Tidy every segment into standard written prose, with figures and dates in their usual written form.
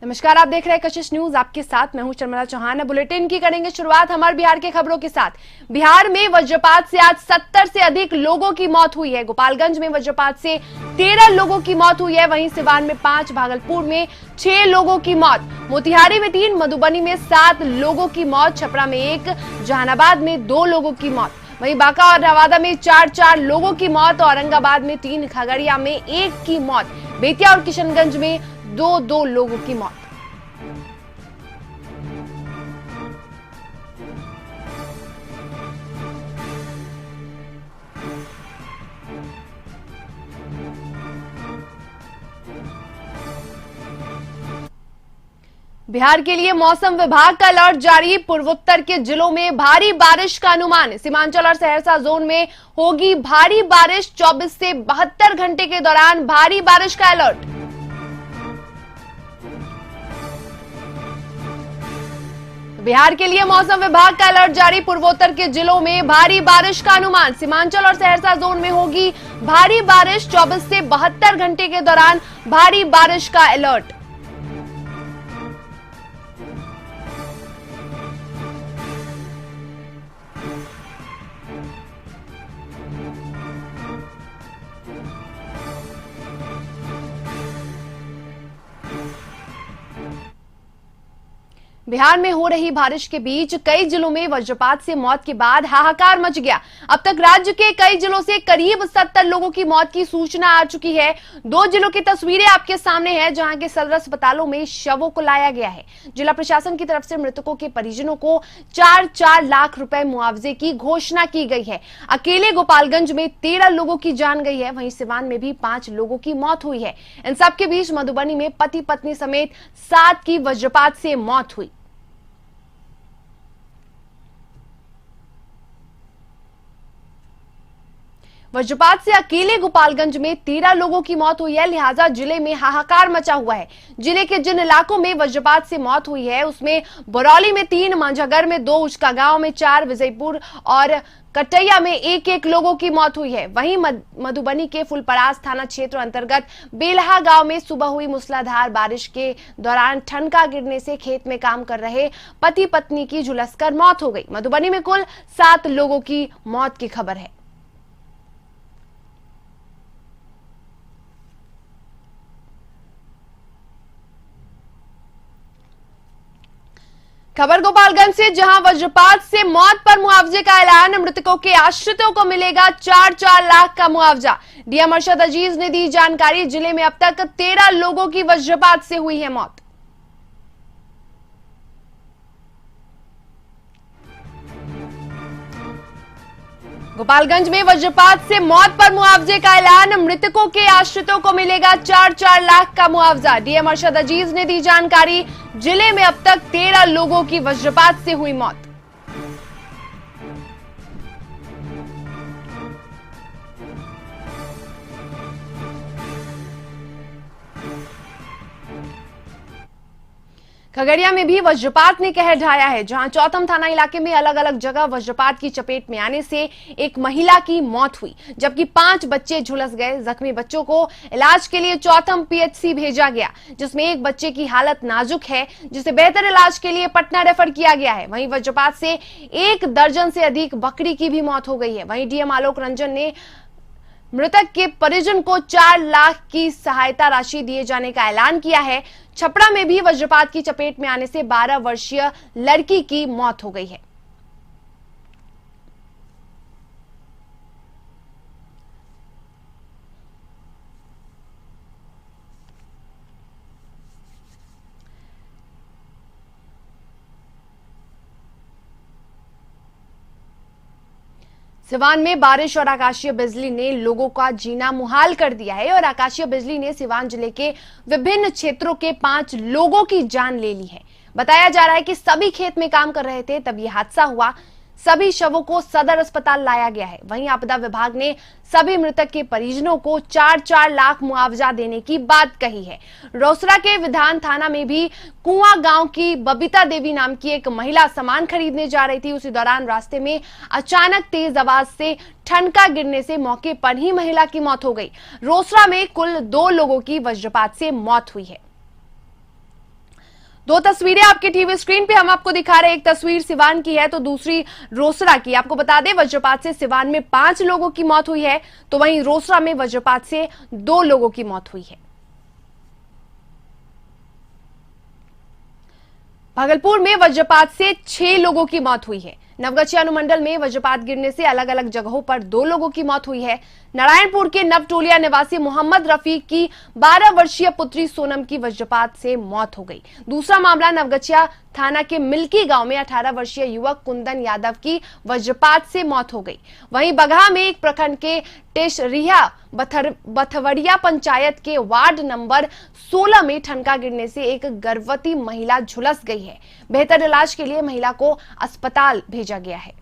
नमस्कार, आप देख रहे हैं कशिश न्यूज। आपके साथ मैं हूं शर्मिला चौहान। बुलेटिन की करेंगे शुरुआत हमारे बिहार के खबरों के साथ। बिहार में वज्रपात से आज 70 से अधिक लोगों की मौत हुई है। गोपालगंज में वज्रपात से 13 लोगों की मौत हुई है। वहीं सिवान में 5, भागलपुर में 6 लोगों की मौत, मोतिहारी में 3, मधुबनी में 7 लोगों की मौत, छपरा में 1, जहानाबाद में 2 लोगों की मौत। वहीं बांका और नवादा में 4 लोगों की मौत, औरंगाबाद में 3, खगड़िया में 1 की मौत, बेतिया और किशनगंज में 2 लोगों की मौत। बिहार के लिए मौसम विभाग का अलर्ट जारी। पूर्वोत्तर के जिलों में भारी बारिश का अनुमान। सीमांचल और सहरसा जोन में होगी भारी बारिश। 24 से 72 घंटे के दौरान भारी बारिश का अलर्ट। बिहार के लिए मौसम विभाग का अलर्ट जारी। पूर्वोत्तर के जिलों में भारी बारिश का अनुमान। सीमांचल और सहरसा जोन में होगी भारी बारिश। 24 से 72 घंटे के दौरान भारी बारिश का अलर्ट। बिहार में हो रही बारिश के बीच कई जिलों में वज्रपात से मौत के बाद हाहाकार मच गया। अब तक राज्य के कई जिलों से करीब 70 लोगों की मौत की सूचना आ चुकी है। 2 जिलों की तस्वीरें आपके सामने हैं, जहां के सदर अस्पतालों में शवों को लाया गया है। जिला प्रशासन की तरफ से मृतकों के परिजनों को 4-4 लाख रुपए मुआवजे की घोषणा की गई है। अकेले गोपालगंज में 13 लोगों की जान गई है। वहीं सिवान में भी 5 लोगों की मौत हुई है। इन सबके बीच मधुबनी में पति पत्नी समेत 7 की वज्रपात से मौत हुई। वज्रपात से अकेले गोपालगंज में 13 लोगों की मौत हुई है। लिहाजा जिले में हाहाकार मचा हुआ है। जिले के जिन इलाकों में वज्रपात से मौत हुई है उसमें बरौली में 3, मंझागर में 2, उचका गांव में 4, विजयपुर और कटैया में 1-1 लोगों की मौत हुई है। वहीं मधुबनी के फुलपरास थाना क्षेत्र अंतर्गत बेलहा गांव में सुबह हुई मूसलाधार बारिश के दौरान ठनका गिरने से खेत में काम कर रहे पति पत्नी की झुलसकर मौत हो गई। मधुबनी में कुल 7 लोगों की मौत की खबर है। खबर गोपालगंज से, जहां वज्रपात से मौत पर मुआवजे का ऐलान। मृतकों के आश्रितों को मिलेगा 4-4 लाख का मुआवजा। डीएम अरशद अजीज ने दी जानकारी। जिले में अब तक 13 लोगों की वज्रपात से हुई है मौत। गोपालगंज में वज्रपात से मौत पर मुआवजे का ऐलान। मृतकों के आश्रितों को मिलेगा 4-4 लाख का मुआवजा। डीएम अरशद अजीज ने दी जानकारी। जिले में अब तक 13 लोगों की वज्रपात से हुई मौत। खगड़िया में भी वज्रपात ने कहर ढाया है, जहां चौथम थाना इलाके में अलग अलग जगह वज्रपात की चपेट में आने से एक महिला की मौत हुई, जबकि 5 बच्चे झुलस गए। जख्मी बच्चों को इलाज के लिए चौथम पीएचसी भेजा गया, जिसमें एक बच्चे की हालत नाजुक है, जिसे बेहतर इलाज के लिए पटना रेफर किया गया है। वहीं वज्रपात से 1 दर्जन से अधिक बकरी की भी मौत हो गई है। वहीं डीएम आलोक रंजन ने मृतक के परिजन को 4 लाख की सहायता राशि दिए जाने का ऐलान किया है। छपरा में भी वज्रपात की चपेट में आने से 12 वर्षीय लड़की की मौत हो गई है। सिवान में बारिश और आकाशीय बिजली ने लोगों का जीना मुहाल कर दिया है और आकाशीय बिजली ने सिवान जिले के विभिन्न क्षेत्रों के 5 लोगों की जान ले ली है। बताया जा रहा है कि सभी खेत में काम कर रहे थे तब यह हादसा हुआ। सभी शवों को सदर अस्पताल लाया गया है। वहीं आपदा विभाग ने सभी मृतक के परिजनों को 4-4 लाख मुआवजा देने की बात कही है। रोसड़ा के विधान थाना में भी कुआं गांव की बबीता देवी नाम की एक महिला सामान खरीदने जा रही थी। उसी दौरान रास्ते में अचानक तेज आवाज से ठनका गिरने से मौके पर ही महिला की मौत हो गई। रोसड़ा में कुल 2 लोगों की वज्रपात से मौत हुई है। दो तस्वीरें आपके टीवी स्क्रीन पे हम आपको दिखा रहे हैं। एक तस्वीर सिवान की है तो दूसरी रोसड़ा की। आपको बता दें वज्रपात से सिवान में 5 लोगों की मौत हुई है तो वहीं रोसड़ा में वज्रपात से 2 लोगों की मौत हुई है। भागलपुर में वज्रपात से 6 लोगों की मौत हुई है। नवगछिया अनुमंडल में वज्रपात गिरने से अलग अलग जगहों पर 2 लोगों की मौत हुई है। नारायणपुर के नवटोलिया निवासी मोहम्मद रफीक की 12 वर्षीय पुत्री सोनम की वज्रपात से मौत हो गई। दूसरा मामला नवगछिया थाना के मिल्की गांव में 18 वर्षीय युवक कुंदन यादव की वज्रपात से मौत हो गई। वहीं बगहा में एक प्रखंड के टेशरिया बथवड़िया पंचायत के वार्ड नंबर 16 में ठनका गिरने से एक गर्भवती महिला झुलस गई है। बेहतर इलाज के लिए महिला को अस्पताल भेजा गया है।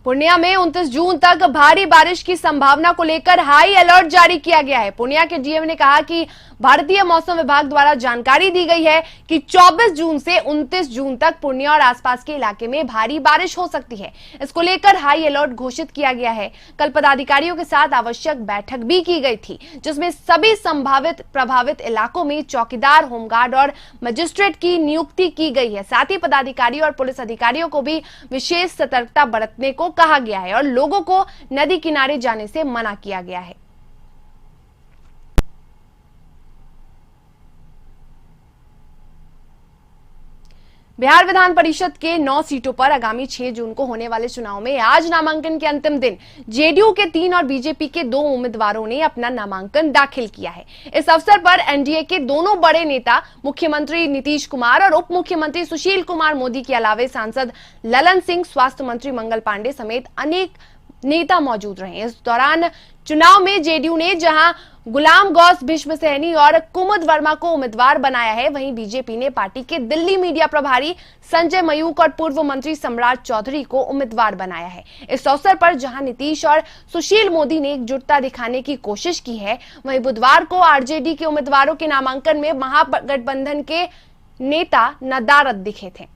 पूर्णिया में 29 जून तक भारी बारिश की संभावना को लेकर हाई अलर्ट जारी किया गया है। पूर्णिया के डीएम ने कहा कि भारतीय मौसम विभाग द्वारा जानकारी दी गई है कि 24 जून से 29 जून तक पूर्णिया और आसपास के इलाके में भारी बारिश हो सकती है। इसको लेकर हाई अलर्ट घोषित किया गया है। कल पदाधिकारियों के साथ आवश्यक बैठक भी की गई थी जिसमें सभी संभावित प्रभावित इलाकों में चौकीदार, होमगार्ड और मजिस्ट्रेट की नियुक्ति की गई है। साथ ही पदाधिकारी और पुलिस अधिकारियों को भी विशेष सतर्कता बरतने को कहा गया है और लोगों को नदी किनारे जाने से मना किया गया है। बिहार विधान परिषद के 9 सीटों पर आगामी 6 जून को होने वाले चुनाव में आज नामांकन के अंतिम दिन जेडीयू के 3 और बीजेपी के 2 उम्मीदवारों ने अपना नामांकन दाखिल किया है। इस अवसर पर एनडीए के दोनों बड़े नेता मुख्यमंत्री नीतीश कुमार और उप मुख्यमंत्री सुशील कुमार मोदी के अलावे सांसद ललन सिंह, स्वास्थ्य मंत्री मंगल पांडे समेत अनेक नेता मौजूद रहे। इस दौरान चुनाव में जेडीयू ने जहां गुलाम गौस भीष्म सैनी और कुमुद वर्मा को उम्मीदवार बनाया है, वहीं बीजेपी ने पार्टी के दिल्ली मीडिया प्रभारी संजय मयूख और पूर्व मंत्री सम्राट चौधरी को उम्मीदवार बनाया है। इस अवसर पर जहां नीतीश और सुशील मोदी ने एकजुटता दिखाने की कोशिश की है, वहीं बुधवार को आरजेडी के उम्मीदवारों के नामांकन में महागठबंधन के नेता नदारद दिखे थे।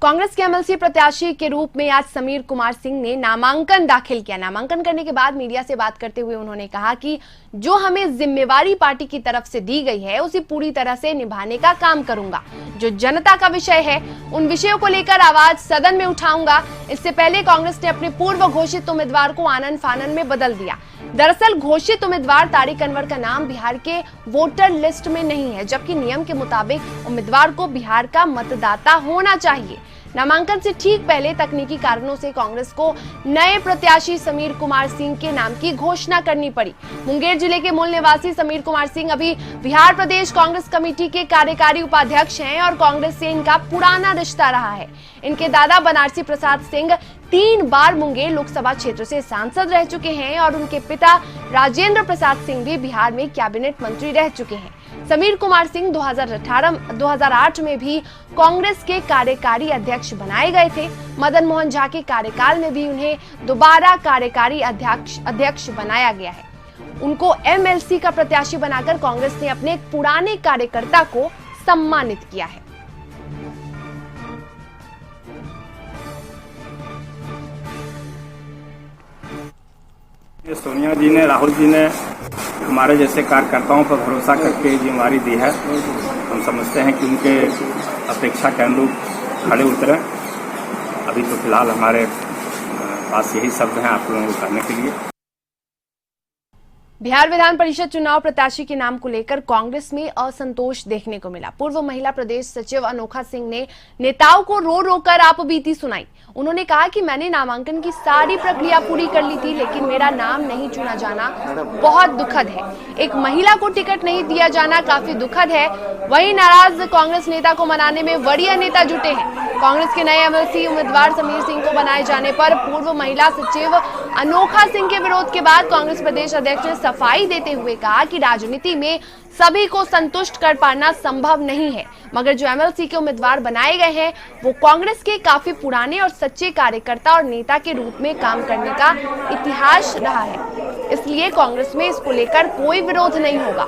कांग्रेस के एमएलसी प्रत्याशी के रूप में आज समीर कुमार सिंह ने नामांकन दाखिल किया। नामांकन करने के बाद मीडिया से बात करते हुए उन्होंने कहा कि जो हमें जिम्मेवारी पार्टी की तरफ से दी गई है उसे पूरी तरह से निभाने का काम करूंगा। जो जनता का विषय है उन विषयों को लेकर आवाज सदन में उठाऊंगा। इससे पहले कांग्रेस ने अपने पूर्व घोषित उम्मीदवार को आनन फानन में बदल दिया। दरअसल घोषित उम्मीदवार तारिक अनवर का नाम बिहार के वोटर लिस्ट में नहीं है, जबकि नियम के मुताबिक उम्मीदवार को बिहार का मतदाता होना चाहिए। नामांकन से ठीक पहले तकनीकी कारणों से कांग्रेस को नए प्रत्याशी समीर कुमार सिंह के नाम की घोषणा करनी पड़ी। मुंगेर जिले के मूल निवासी समीर कुमार सिंह अभी बिहार प्रदेश कांग्रेस कमेटी के कार्यकारी उपाध्यक्ष हैं और कांग्रेस से इनका पुराना रिश्ता रहा है। इनके दादा बनारसी प्रसाद सिंह 3 बार मुंगेर लोकसभा क्षेत्र से सांसद रह चुके हैं और उनके पिता राजेंद्र प्रसाद सिंह भी बिहार में कैबिनेट मंत्री रह चुके हैं। समीर कुमार सिंह 2008 में भी कांग्रेस के कार्यकारी अध्यक्ष बनाए गए थे। मदन मोहन झा के कार्यकाल में भी उन्हें दोबारा कार्यकारी अध्यक्ष बनाया गया है। उनको एमएलसी का प्रत्याशी बनाकर कांग्रेस ने अपने एक पुराने कार्यकर्ता को सम्मानित किया है। सोनिया जी ने, राहुल जी ने हमारे जैसे कार्यकर्ताओं पर भरोसा करके जिम्मेदारी दी है। हम समझते हैं कि उनके अपेक्षा के अनुरूप खड़े उतरे। अभी तो फिलहाल हमारे पास यही शब्द हैं आप लोगों को करने के लिए। बिहार विधान परिषद चुनाव प्रत्याशी के नाम को लेकर कांग्रेस में असंतोष देखने को मिला। पूर्व महिला प्रदेश सचिव अनोखा सिंह ने नेताओं को रो रो कर आपबीती सुनाई। उन्होंने कहा कि मैंने नामांकन की सारी प्रक्रिया पूरी कर ली थी, लेकिन मेरा नाम नहीं चुना जाना बहुत दुखद है। एक महिला को टिकट नहीं दिया जाना काफी दुखद है। वहीं नाराज कांग्रेस नेता को मनाने में वरीय नेता जुटे हैं। कांग्रेस के नए एमएलसी उम्मीदवार समीर सिंह को बनाए जाने पर पूर्व महिला सचिव अनोखा सिंह के विरोध के बाद कांग्रेस प्रदेश अध्यक्ष ने सफाई देते हुए कहा कि राजनीति में सभी को संतुष्ट कर पाना संभव नहीं है, मगर जो एमएलसी के उम्मीदवार बनाए गए हैं वो कांग्रेस के काफी पुराने और सच्चे कार्यकर्ता और नेता के रूप में काम करने का इतिहास रहा है। इसलिए कांग्रेस में इसको लेकर कोई विरोध नहीं होगा।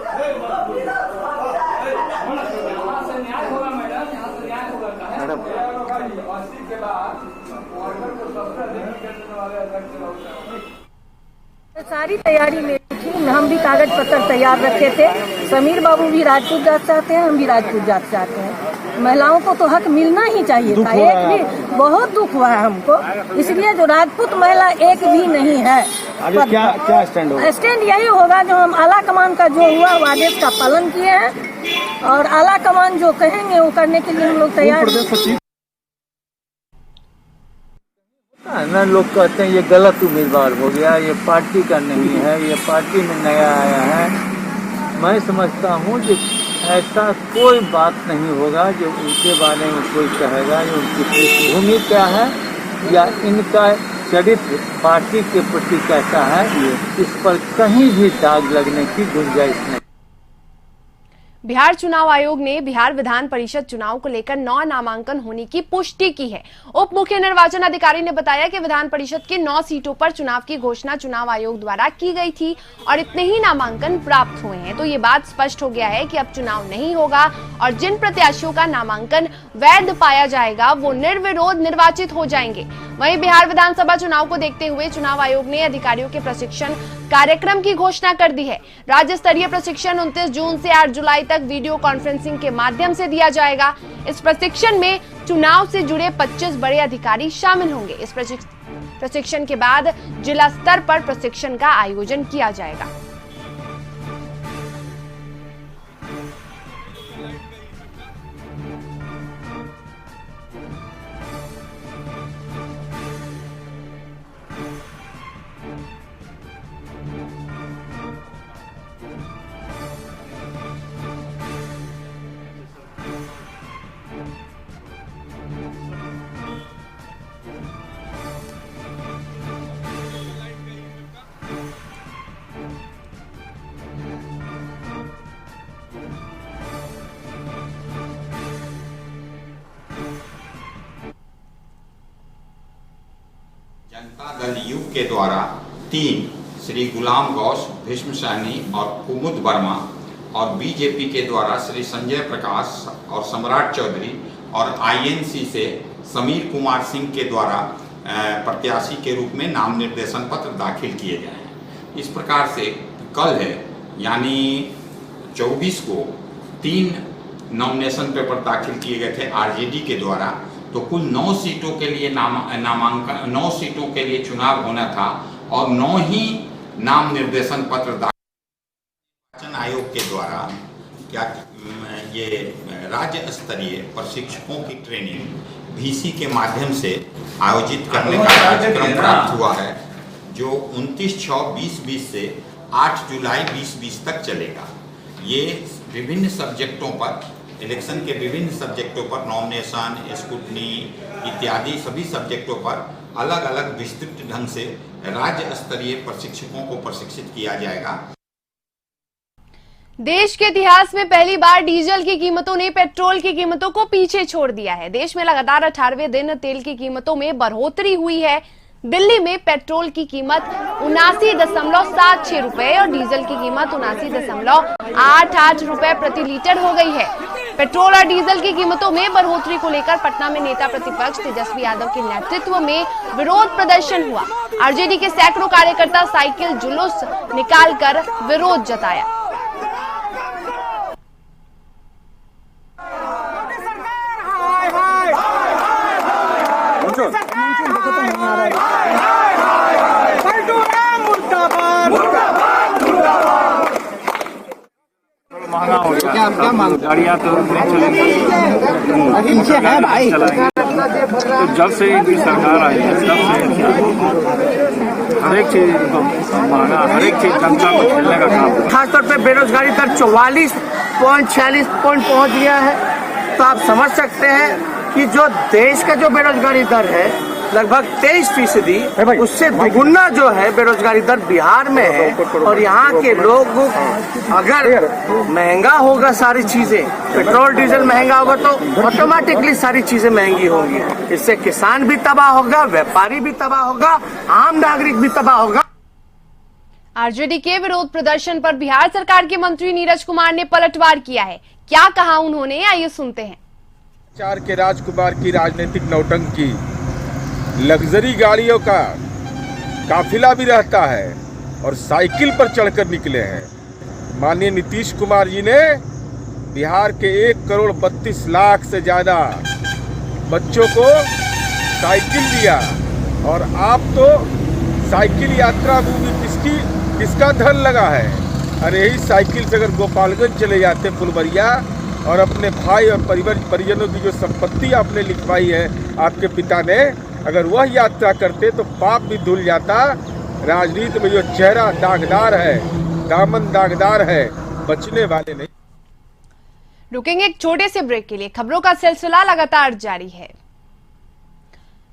सारी तैयारी में थी, हम भी कागज पत्र तैयार रखे थे। समीर बाबू भी राजपूत जात चाहते हैं, हम भी राजपूत जात चाहते हैं। महिलाओं को तो हक मिलना ही चाहिए था। एक भी बहुत दुख हुआ है हमको, इसलिए जो राजपूत महिला एक भी नहीं है। आगे क्या स्टैंड होगा? स्टैंड यही होगा जो हम आला कमान का जो हुआ वो आदेश का पालन किए हैं और आला कमान जो कहेंगे वो करने के लिए हम लोग तैयार हैं। ना लोग कहते हैं ये गलत उम्मीदवार हो गया, ये पार्टी का नहीं है, ये पार्टी में नया आया है। मैं समझता हूँ कि ऐसा कोई बात नहीं होगा जो उनके बारे में कोई कहेगा या उनकी पृष्ठभूमि क्या है या इनका चरित्र पार्टी के प्रति कैसा है, इस पर कहीं भी दाग लगने की गुंजाइश नहीं। बिहार चुनाव आयोग ने बिहार विधान परिषद चुनाव को लेकर 9 नामांकन होने की पुष्टि की है। उप मुख्य निर्वाचन अधिकारी ने बताया कि विधान परिषद के 9 सीटों पर चुनाव की घोषणा चुनाव आयोग द्वारा की गई थी और इतने ही नामांकन प्राप्त हुए हैं। तो ये बात स्पष्ट हो गया है कि अब चुनाव नहीं होगा और जिन प्रत्याशियों का नामांकन वैध पाया जाएगा वो निर्विरोध निर्वाचित हो जाएंगे। वहीं बिहार विधानसभा चुनाव को देखते हुए चुनाव आयोग ने अधिकारियों के प्रशिक्षण कार्यक्रम की घोषणा कर दी है। राज्य स्तरीय प्रशिक्षण 29 जून से 8 जुलाई तक वीडियो कॉन्फ्रेंसिंग के माध्यम से दिया जाएगा। इस प्रशिक्षण में चुनाव से जुड़े 25 बड़े अधिकारी शामिल होंगे। इस प्रशिक्षण के बाद जिला स्तर पर प्रशिक्षण का आयोजन किया जाएगा। जनता दल यू के द्वारा 3 श्री गुलाम गौस, भीष्म सहनी और कुमुद वर्मा और बीजेपी के द्वारा श्री संजय प्रकाश और सम्राट चौधरी और आईएनसी से समीर कुमार सिंह के द्वारा प्रत्याशी के रूप में नाम निर्देशन पत्र दाखिल किए गए हैं। इस प्रकार से कल है यानी 24 को 3 नॉमिनेशन पेपर दाखिल किए गए थे आरजेडी के द्वारा। तो कुल 9 सीटों के लिए नामांकन 9 सीटों के लिए चुनाव होना था और 9 ही नाम निर्देशन पत्र निर्वाचन आयोग के द्वारा क्या ये राज्य स्तरीय प्रशिक्षकों की ट्रेनिंग VC के माध्यम से आयोजित करने का कार्यक्रम प्राप्त हुआ है, जो 29/6/2020 से 8 जुलाई 2020 तक चलेगा। ये विभिन्न सब्जेक्टों पर, इलेक्शन के विभिन्न सब्जेक्टों पर, नॉमिनेशन, स्क्रूटनी इत्यादि सभी सब्जेक्टों पर अलग अलग विस्तृत ढंग से राज्य स्तरीय प्रशिक्षकों को प्रशिक्षित किया जाएगा। देश के इतिहास में पहली बार डीजल की कीमतों ने पेट्रोल की कीमतों को पीछे छोड़ दिया है। देश में लगातार 18वें दिन तेल की कीमतों में बढ़ोतरी हुई है। दिल्ली में पेट्रोल की कीमत 79.76 रुपए और डीजल की कीमत 79.88 रुपए प्रति लीटर हो गई है। पेट्रोल और डीजल की कीमतों में बढ़ोतरी को लेकर पटना में नेता प्रतिपक्ष तेजस्वी यादव के नेतृत्व में विरोध प्रदर्शन हुआ। आरजेडी के सैकड़ों कार्यकर्ता साइकिल जुलूस निकालकर विरोध जताया। महंगा हो गया। क्या मांग गाड़ियाँ तो नहीं चलेंगी, पीछे है भाई। तो जब से इनकी सरकार आई है तब से हर एक चीज महंगा, हर एक चीज जनता को खेलने का काम। खासतौर पे बेरोजगारी दर 44.46 पॉइंट पहुंच गया है। तो आप समझ सकते हैं कि जो देश का जो बेरोजगारी दर है लगभग 23%, उससे दुगुना जो है बेरोजगारी दर बिहार में है। और यहाँ के लोग अगर महंगा होगा सारी चीजें, पेट्रोल डीजल महंगा होगा तो ऑटोमेटिकली सारी चीजें महंगी होंगी। इससे किसान भी तबाह होगा, व्यापारी भी तबाह होगा, आम नागरिक भी तबाह होगा। आरजेडी के विरोध प्रदर्शन पर बिहार सरकार के मंत्री नीरज कुमार ने पलटवार किया है। क्या कहा उन्होंने, आइए सुनते हैं। चार के राजकुमार की राजनीतिक नौटंकी, लग्जरी गाड़ियों का काफिला भी रहता है और साइकिल पर चढ़कर निकले हैं। माननीय नीतीश कुमार जी ने बिहार के 1,32,00,000 से ज़्यादा बच्चों को साइकिल दिया और आप तो साइकिल यात्रा मूवी किसका धन लगा है? अरे यही साइकिल से अगर गोपालगंज चले जाते फुलबरिया और अपने भाई और परिजनों की जो संपत्ति आपने लिखवाई है आपके पिता ने, अगर वह यात्रा करते तो पाप भी धुल जाता। राजनीति में जो चेहरा दागदार है, दामन दागदार है, बचने वाले नहीं। रुकेंगे एक छोटे से ब्रेक के लिए। खबरों का सिलसिला लगातार जारी है।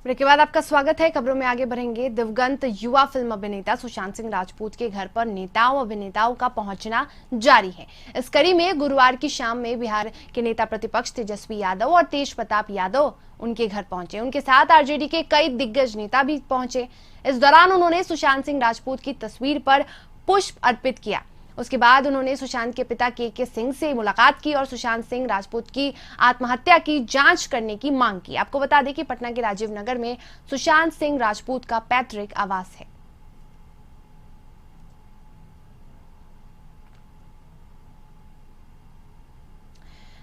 ब्रेक के बाद आपका स्वागत है। खबरों में आगे बढ़ेंगे। दिवंगत युवा फिल्म अभिनेता सुशांत सिंह राजपूत के घर पर नेताओं अभिनेताओं का पहुंचना जारी है। इस कड़ी में गुरुवार की शाम में बिहार के नेता प्रतिपक्ष तेजस्वी यादव और तेज प्रताप यादव उनके घर पहुंचे। उनके साथ आरजेडी के कई दिग्गज नेता भी पहुंचे। इस दौरान उन्होंने सुशांत सिंह राजपूत की तस्वीर पर पुष्प अर्पित किया। उसके बाद उन्होंने सुशांत के पिता के सिंह से मुलाकात की और सुशांत सिंह राजपूत की आत्महत्या की जांच करने की मांग की। आपको बता दें कि पटना के राजीव नगर में सुशांत सिंह राजपूत का पैतृक आवास है।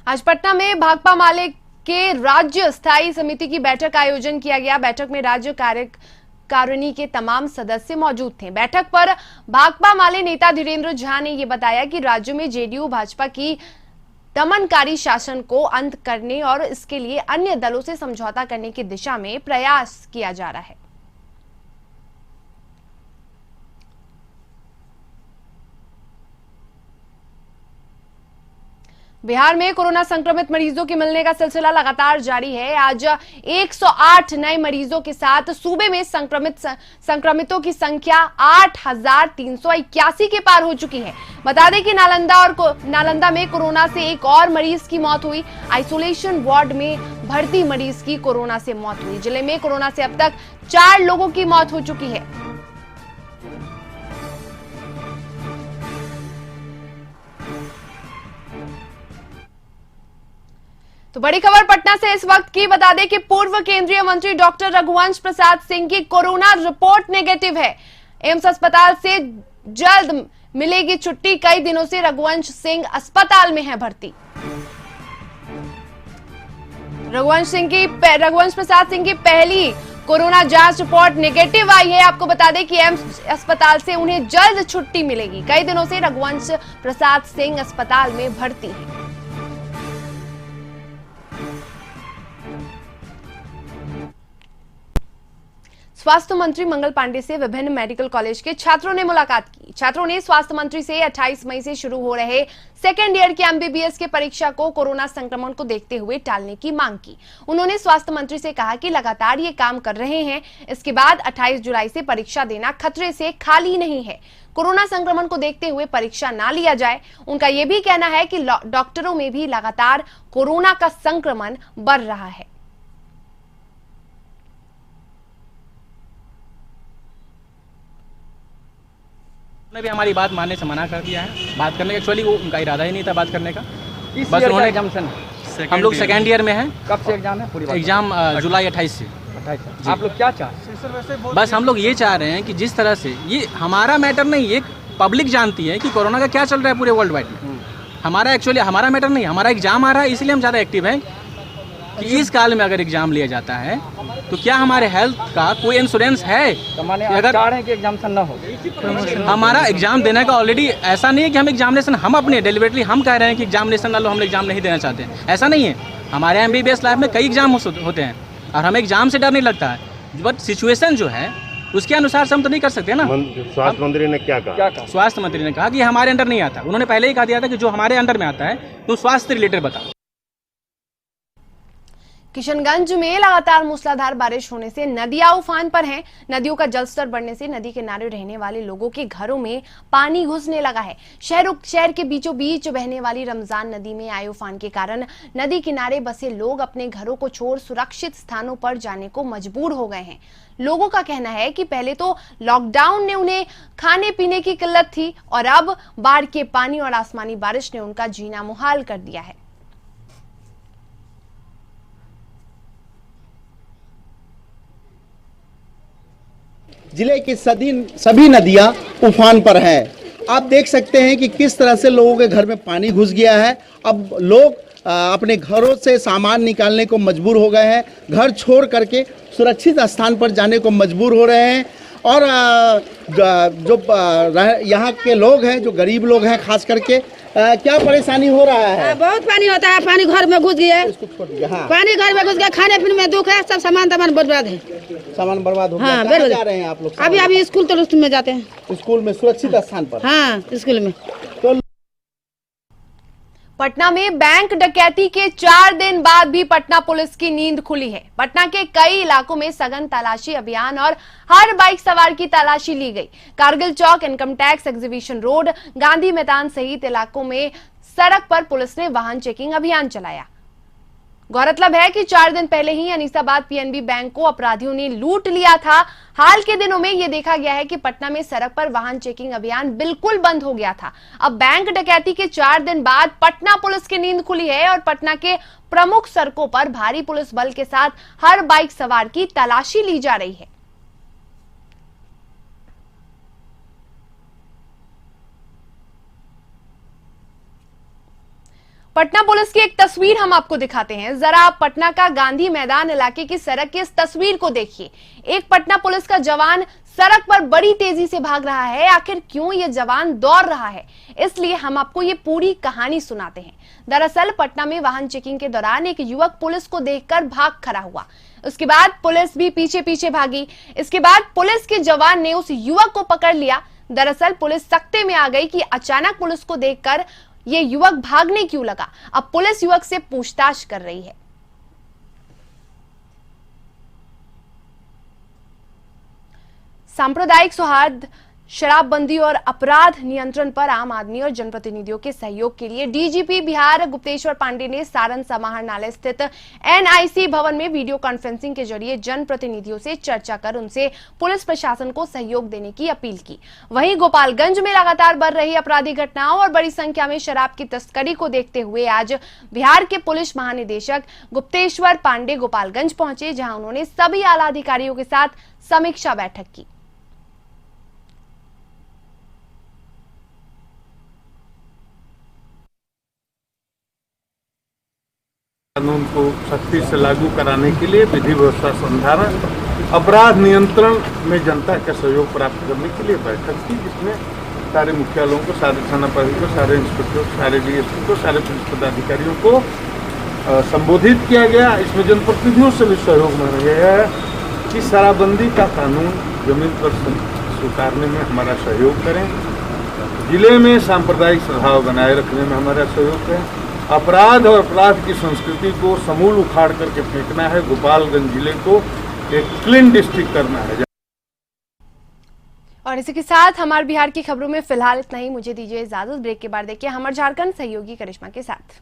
आज पटना में भाकपा माले के राज्य स्थायी समिति की बैठक का आयोजन किया गया। बैठक में राज्य कार्यकारिणी के तमाम सदस्य मौजूद थे। बैठक पर भाकपा माले नेता धीरेन्द्र झा ने यह बताया कि राज्य में जेडीयू भाजपा की दमनकारी शासन को अंत करने और इसके लिए अन्य दलों से समझौता करने की दिशा में प्रयास किया जा रहा है। बिहार में कोरोना संक्रमित मरीजों के मिलने का सिलसिला लगातार जारी है। आज 108 नए मरीजों के साथ सूबे में संक्रमितों की संख्या 8,381 के पार हो चुकी है। बता दें कि नालंदा में कोरोना से एक और मरीज की मौत हुई। आइसोलेशन वार्ड में भर्ती मरीज की कोरोना से मौत हुई। जिले में कोरोना से अब तक 4 लोगों की मौत हो चुकी है। तो बड़ी खबर पटना से इस वक्त की बता दें कि पूर्व केंद्रीय मंत्री डॉक्टर रघुवंश प्रसाद सिंह की कोरोना रिपोर्ट नेगेटिव है। एम्स अस्पताल से जल्द मिलेगी छुट्टी। कई दिनों से रघुवंश सिंह अस्पताल में है भर्ती। रघुवंश प्रसाद सिंह की पहली कोरोना जांच रिपोर्ट नेगेटिव आई है। आपको बता दें कि एम्स अस्पताल से उन्हें जल्द छुट्टी मिलेगी। कई दिनों से रघुवंश प्रसाद सिंह अस्पताल में भर्ती है। स्वास्थ्य मंत्री मंगल पांडे से विभिन्न मेडिकल कॉलेज के छात्रों ने मुलाकात की। छात्रों ने स्वास्थ्य मंत्री से 28 मई से शुरू हो रहे सेकेंड ईयर के एमबीबीएस के परीक्षा को कोरोना संक्रमण को देखते हुए टालने की मांग की। उन्होंने स्वास्थ्य मंत्री से कहा कि लगातार ये काम कर रहे हैं। इसके बाद 28 जुलाई से परीक्षा देना खतरे से खाली नहीं है। कोरोना संक्रमण को देखते हुए परीक्षा ना लिया जाए। उनका यह भी कहना है कि डॉक्टरों में भी लगातार कोरोना का संक्रमण बढ़ रहा है। उन्होंने भी हमारी बात मानने से मना कर दिया है। बात करने का एक्चुअली वो उनका इरादा ही नहीं था बात करने का। बस उन्होंने एग्जामिनेशन हम लोग सेकेंड ईयर में हैं। कब से एग्जाम है? पूरी एग्जाम जुलाई 28 से। 28 आप लोग क्या चाहते हैं? बस हम लोग ये चाह रहे हैं कि जिस तरह से ये हमारा मैटर नहीं, ये पब्लिक जानती है कि कोरोना का क्या चल रहा है पूरे वर्ल्ड वाइड में। हमारा एक्चुअली हमारा मैटर नहीं, हमारा एग्जाम आ रहा है, इसलिए हम ज़्यादा एक्टिव हैं कि इस काल में अगर एग्जाम लिया जाता है तो क्या हमारे हेल्थ का कोई इंश्योरेंस है? अगर चाह रहे हैं कि एग्जामिनेशन ना हो, हमारा एग्जाम देने का ऑलरेडी ऐसा नहीं है कि हम एग्जामिनेशन हम अपने डेलिबरेटली हम कह रहे हैं कि एग्जामिनेशन ना लो, हम एग्जाम नहीं देना चाहते हैं, ऐसा नहीं है। हमारे एमबीबीएस लाइफ में कई एग्जाम होते हैं और हमें एग्जाम से डर नहीं लगता है। बट सिचुएशन जो है उसके अनुसार से हम तो नहीं कर सकते ना। स्वास्थ्य मंत्री ने क्या कहा? स्वास्थ्य मंत्री ने कहा कि हमारे अंडर नहीं आता। उन्होंने पहले ही कहा दिया था कि जो हमारे अंडर में आता है तो स्वास्थ्य रिलेटेड बताओ। किशनगंज में लगातार मूसलाधार बारिश होने से नदियां उफान पर हैं। नदियों का जलस्तर बढ़ने से नदी किनारे रहने वाले लोगों के घरों में पानी घुसने लगा है। शहर के बीचों बीच बहने वाली रमजान नदी में आए उफान के कारण नदी किनारे बसे लोग अपने घरों को छोड़ सुरक्षित स्थानों पर जाने को मजबूर हो गए हैं। लोगों का कहना है कि पहले तो लॉकडाउन ने उन्हें खाने पीने की किल्लत थी और अब बाढ़ के पानी और आसमानी बारिश ने उनका जीना मुहाल कर दिया है। जिले की सभी नदियां उफान पर है। आप देख सकते हैं कि किस तरह से लोगों के घर में पानी घुस गया है। अब लोग अपने घरों से सामान निकालने को मजबूर हो गए हैं, घर छोड़ करके सुरक्षित स्थान पर जाने को मजबूर हो रहे हैं। और जो यहाँ के लोग हैं, जो गरीब लोग हैं खास करके, क्या परेशानी हो रहा है? बहुत पानी होता है, पानी घर में घुस गया है। हाँ। पानी घर में घुस गया, खाने पीने में दुख है, सब सामान बर्बाद है। सामान बर्बाद हो गया। हाँ, कहाँ जा रहे हैं आप लोग? अभी स्कूल तो में जाते हैं। स्कूल में सुरक्षित स्थान पर? हाँ, स्कूल में। तो पटना में बैंक डकैती के 4 दिन बाद भी पटना पुलिस की नींद खुली है। पटना के कई इलाकों में सघन तलाशी अभियान और हर बाइक सवार की तलाशी ली गई। Kargil Chowk, income tax exhibition road, Gandhi Maidan सहित इलाकों में सड़क पर पुलिस ने वाहन चेकिंग अभियान चलाया। गौरतलब है कि 4 दिन पहले ही अनीसाबाद पीएनबी बैंक को अपराधियों ने लूट लिया था। हाल के दिनों में यह देखा गया है कि पटना में सड़क पर वाहन चेकिंग अभियान बिल्कुल बंद हो गया था। अब बैंक डकैती के 4 दिन बाद पटना पुलिस की नींद खुली है और पटना के प्रमुख सड़कों पर भारी पुलिस बल के साथ हर बाइक सवार की तलाशी ली जा रही है। पटना पुलिस की एक तस्वीर हम आपको दिखाते हैं। जरा आप पटना का गांधी मैदान इलाके की सड़क की इस तस्वीर को देखिए। एक पटना पुलिस का जवान सड़क पर बड़ी तेजी से भाग रहा है। आखिर क्यों ये जवान दौड़ रहा है, इसलिए हम आपको ये पूरी कहानी सुनाते हैं। दरअसल पटना में वाहन चेकिंग के दौरान एक युवक पुलिस को देखकर भाग खड़ा हुआ। उसके बाद पुलिस भी पीछे पीछे भागी। इसके बाद पुलिस के जवान ने उस युवक को पकड़ लिया। दरअसल पुलिस सख्ते में आ गई कि अचानक पुलिस को देखकर ये युवक भागने क्यों लगा। अब पुलिस युवक से पूछताछ कर रही है। सांप्रदायिक सौहार्द, शराबबंदी और अपराध नियंत्रण पर आम आदमी और जनप्रतिनिधियों के सहयोग के लिए डीजीपी बिहार गुप्तेश्वर पांडे ने सारण समाहरणालय स्थित एनआईसी भवन में वीडियो कॉन्फ्रेंसिंग के जरिए जनप्रतिनिधियों से चर्चा कर उनसे पुलिस प्रशासन को सहयोग देने की अपील की। वहीं गोपालगंज में लगातार बढ़ रही आपराधिक घटनाओं और बड़ी संख्या में शराब की तस्करी को देखते हुए आज बिहार के पुलिस महानिदेशक गुप्तेश्वर पांडे गोपालगंज पहुंचे, जहां उन्होंने सभी आला अधिकारियों के साथ समीक्षा बैठक की। कानून को सख्ती से लागू कराने के लिए विधि व्यवस्था संधारण, अपराध नियंत्रण में जनता का सहयोग प्राप्त करने के लिए बैठक की, जिसमें सारे मुख्यालयों को, सारे थाना प्रभारी को, सारे इंस्पेक्टर, सारे डीएसपी को, सारे पुलिस पदाधिकारियों को संबोधित किया गया। इसमें जनप्रतिनिधियों से भी सहयोग मांगा गया है कि शराबबंदी का कानून जमीन पर स्वीकारने में हमारा सहयोग करें, जिले में सांप्रदायिक सद्भाव बनाए रखने में हमारा सहयोग करें, अपराध और अपराध की संस्कृति को समूल उखाड़ करके फेंकना है, गोपालगंज जिले को एक क्लीन डिस्ट्रिक्ट करना है। और इसी के साथ हमारे बिहार की खबरों में फिलहाल इतना ही। मुझे दीजिए इजाजत। ब्रेक के बाद देखिए हमारे झारखंड सहयोगी करिश्मा के साथ।